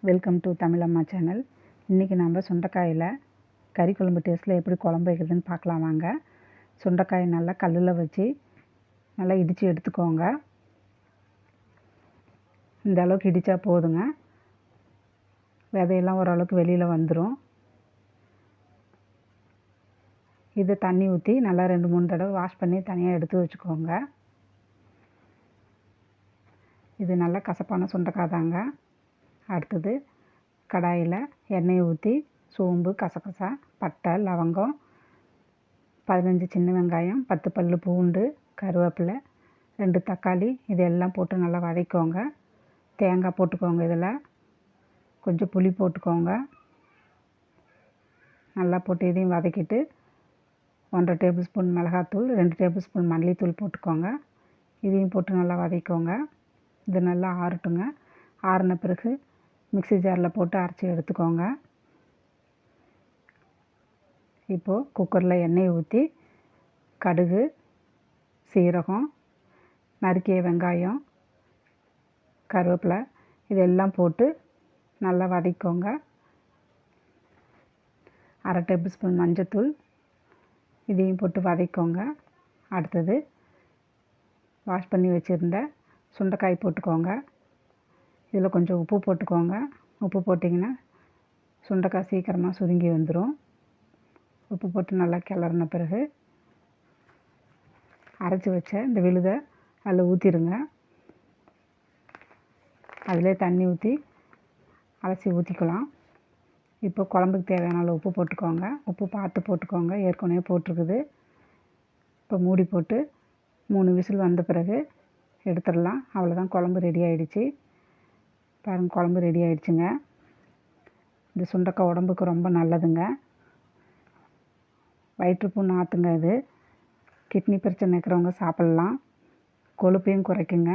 Welcome to தமிழம்மா channel. இன்றைக்கி நம்ம சுண்டைக்காயில் கறி குழம்பு டேஸ்ட்டில் எப்படி குழம்பு வைக்கிறதுன்னு பார்க்கலாம் வாங்க. சுண்டைக்காய் நல்லா கல்லில் வச்சு நல்லா இடித்து எடுத்துக்கோங்க. இந்த அளவுக்கு இடித்தா போதுங்க. விதையெல்லாம் ஓரளவுக்கு வெளியில் வந்துடும். இதை தண்ணி ஊற்றி நல்லா 2-3 தடவை வாஷ் பண்ணி தனியாக எடுத்து வச்சுக்கோங்க. இது நல்லா கசப்பான சுண்டைக்காய் தாங்க. அடுத்தது கடாயில் எண்ணெயை ஊற்றி சோம்பு, கசகசா, பட்டை, லவங்கம், 15 சின்ன வெங்காயம், 10 பல் பூண்டு, கருவேப்பிலை, 2 தக்காளி இதெல்லாம் போட்டு நல்லா வதக்கிக்கோங்க. தேங்காய் போட்டுக்கோங்க. இதில் கொஞ்சம் புளி போட்டுக்கோங்க. நல்லா போட்டு இதையும் வதக்கிட்டு 1½ டேபிள் ஸ்பூன் மிளகாத்தூள், 2 டேபிள் ஸ்பூன் மல்லித்தூள் போட்டுக்கோங்க. இதையும் போட்டு நல்லா வதக்கிக்கோங்க. இது நல்லா ஆறட்டுங்க. ஆறின பிறகு மிக்ஸி ஜாரில் போட்டு அரைச்சி எடுத்துக்கோங்க. இப்போது குக்கரில் எண்ணெயை ஊற்றி கடுகு, சீரகம், நறுக்கிய வெங்காயம், கருவேப்பிலை இதெல்லாம் போட்டு நல்லா வதக்கிக்கோங்க. 1/2 டேபிள் ஸ்பூன் மஞ்சத்தூள் இதையும் போட்டு வதக்கிக்கோங்க. அடுத்தது வாஷ் பண்ணி வச்சுருந்த சுண்டைக்காய் போட்டுக்கோங்க. இதில் கொஞ்சம் உப்பு போட்டுக்கோங்க. உப்பு போட்டிங்கன்னா சுண்டைக்காய் சீக்கிரமாக சுருங்கி வந்துடும். உப்பு போட்டு நல்லா கிளறின பிறகு அரைச்சி வச்ச இந்த விழுதை அதில் ஊற்றிடுங்க. அதிலே தண்ணி ஊற்றி அலசி ஊற்றிக்கலாம். இப்போ குழம்புக்கு தேவையான அளவு உப்பு போட்டுக்கோங்க. உப்பு பார்த்து போட்டுக்கோங்க, ஏற்கனவே போட்டிருக்குது. இப்போ மூடி போட்டு 3 விசில் வந்த பிறகு எடுத்துடலாம். அவ்வளோதான், குழம்பு ரெடி ஆகிடுச்சு. பாருங்கள், குழம்பு ரெடி ஆகிடுச்சுங்க. இந்த சுண்டைக்காய் உடம்புக்கு ரொம்ப நல்லதுங்க. வயிற்றுப்புண் ஆற்றுங்க. இது கிட்னி பிரச்சனை இருக்கிறவங்க சாப்பிட்லாம். கொழுப்பையும் குறைக்குங்க,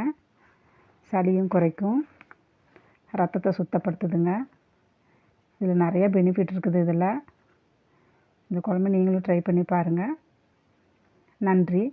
சளியும் குறைக்கும், ரத்தத்தை சுத்தப்படுத்துதுங்க. இதில் நிறைய பெனிஃபிட் இருக்குது. இந்த குழம்பு நீங்களும் ட்ரை பண்ணி பாருங்கள். நன்றி.